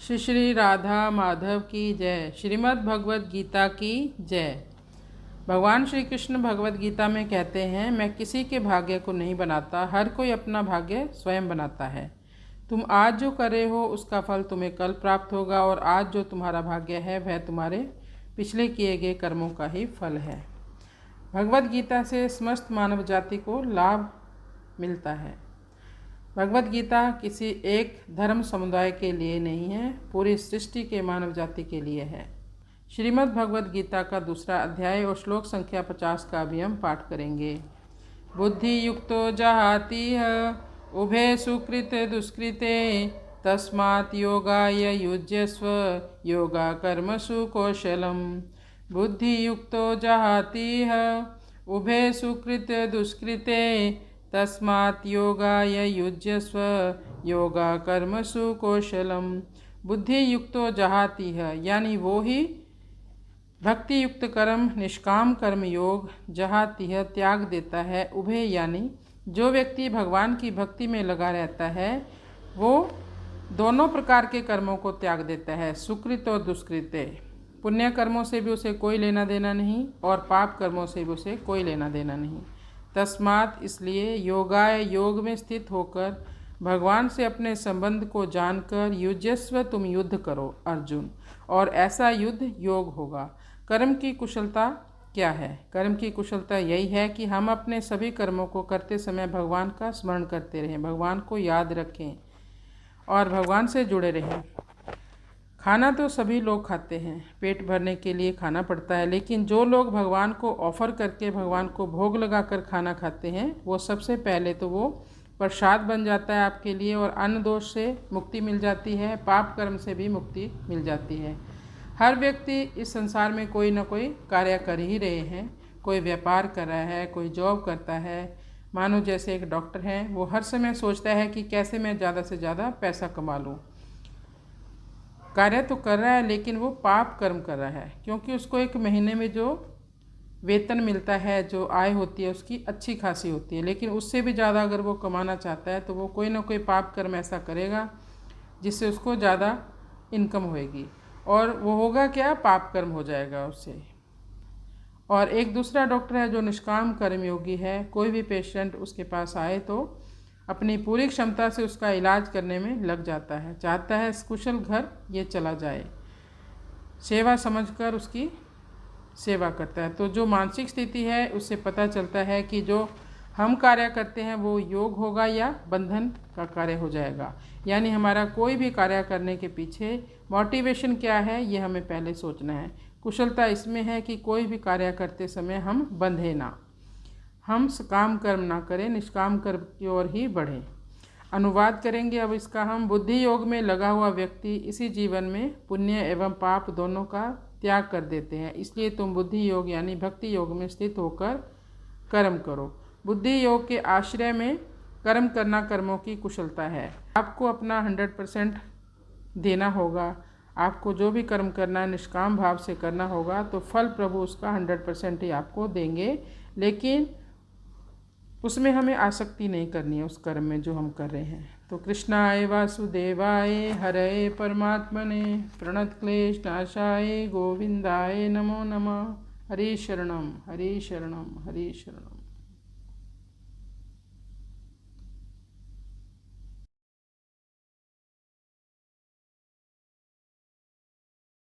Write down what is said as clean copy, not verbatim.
श्री श्री राधा माधव की जय। श्रीमद् भगवद गीता की जय। भगवान श्री कृष्ण भगवद गीता में कहते हैं, मैं किसी के भाग्य को नहीं बनाता, हर कोई अपना भाग्य स्वयं बनाता है। तुम आज जो कर रहे हो उसका फल तुम्हें कल प्राप्त होगा, और आज जो तुम्हारा भाग्य है वह तुम्हारे पिछले किए गए कर्मों का ही फल है। भगवद गीता से समस्त मानव जाति को लाभ मिलता है। भगवद गीता किसी एक धर्म समुदाय के लिए नहीं है, पूरी सृष्टि के मानव जाति के लिए है। श्रीमद् भगवद गीता का दूसरा अध्याय और श्लोक संख्या 50 का भी हम पाठ करेंगे। बुद्धि युक्तो जहातिह उभे सुकृत दुष्कृते तस्मात् योगाय युज्यस्व योगा कर्मसु कौशलम। बुद्धि युक्तो जहातिह उभे सुकृत दुष्कृते तस्मात् योगाय युज्यस्व योगा कर्मसु कौशलम। बुद्धि युक्तो जहाति है, यानी वो ही भक्ति युक्त कर्म निष्काम कर्म योग जहाति है त्याग देता है। उभय यानी जो व्यक्ति भगवान की भक्ति में लगा रहता है वो दोनों प्रकार के कर्मों को त्याग देता है, सुकृत और दुष्कृत। पुण्य कर्मों से भी उसे कोई लेना देना नहीं और पाप कर्मों से भी उसे कोई लेना देना नहीं। तस्मात् इसलिए योगाय योग में स्थित होकर भगवान से अपने संबंध को जानकर युज्यस्व तुम युद्ध करो अर्जुन, और ऐसा युद्ध योग होगा। कर्म की कुशलता क्या है? कर्म की कुशलता यही है कि हम अपने सभी कर्मों को करते समय भगवान का स्मरण करते रहें, भगवान को याद रखें और भगवान से जुड़े रहें। खाना तो सभी लोग खाते हैं, पेट भरने के लिए खाना पड़ता है, लेकिन जो लोग भगवान को ऑफ़र करके भगवान को भोग लगाकर खाना खाते हैं वो सबसे पहले तो वो प्रसाद बन जाता है आपके लिए, और अन्न दोष से मुक्ति मिल जाती है, पाप कर्म से भी मुक्ति मिल जाती है। हर व्यक्ति इस संसार में कोई ना कोई कार्य कर ही रहे हैं। कोई व्यापार कर रहा है, कोई जॉब करता है। मानो जैसे एक डॉक्टर है, वो हर समय सोचता है कि कैसे मैं ज़्यादा से ज़्यादा पैसा कमा लूँ। कार्य तो कर रहा है लेकिन वो पाप कर्म कर रहा है, क्योंकि उसको एक महीने में जो वेतन मिलता है, जो आय होती है उसकी अच्छी खासी होती है, लेकिन उससे भी ज़्यादा अगर वो कमाना चाहता है तो वो कोई ना कोई पाप कर्म ऐसा करेगा जिससे उसको ज़्यादा इनकम होएगी, और वो होगा क्या, पाप कर्म हो जाएगा उससे। और एक दूसरा डॉक्टर है जो निष्काम कर्मयोगी है। कोई भी पेशेंट उसके पास आए तो अपनी पूरी क्षमता से उसका इलाज करने में लग जाता है, चाहता है कुशल घर ये चला जाए, सेवा समझकर उसकी सेवा करता है। तो जो मानसिक स्थिति है उससे पता चलता है कि जो हम कार्य करते हैं वो योग होगा या बंधन का कार्य हो जाएगा। यानी हमारा कोई भी कार्य करने के पीछे मोटिवेशन क्या है ये हमें पहले सोचना है। कुशलता इसमें है कि कोई भी कार्य करते समय हम बंधे ना, हम सकाम कर्म ना करें, निष्काम कर्म की ओर ही बढ़ें। अनुवाद करेंगे अब इसका हम। बुद्धि योग में लगा हुआ व्यक्ति इसी जीवन में पुण्य एवं पाप दोनों का त्याग कर देते हैं, इसलिए तुम बुद्धि योग यानी भक्ति योग में स्थित होकर कर्म करो। बुद्धि योग के आश्रय में कर्म करना कर्मों की कुशलता है। आपको अपना 100% देना होगा। आपको जो भी कर्म करना है निष्काम भाव से करना होगा, तो फल प्रभु उसका 100% ही आपको देंगे, लेकिन उसमें हमें आसक्ति नहीं करनी है उस कर्म में जो हम कर रहे हैं। तो कृष्णाय वासुदेवाय हरे परमात्मने प्रणत क्लेश नाशाय गोविंदाय नमो नमः। हरि शरणम हरि शरणम हरि शरणम।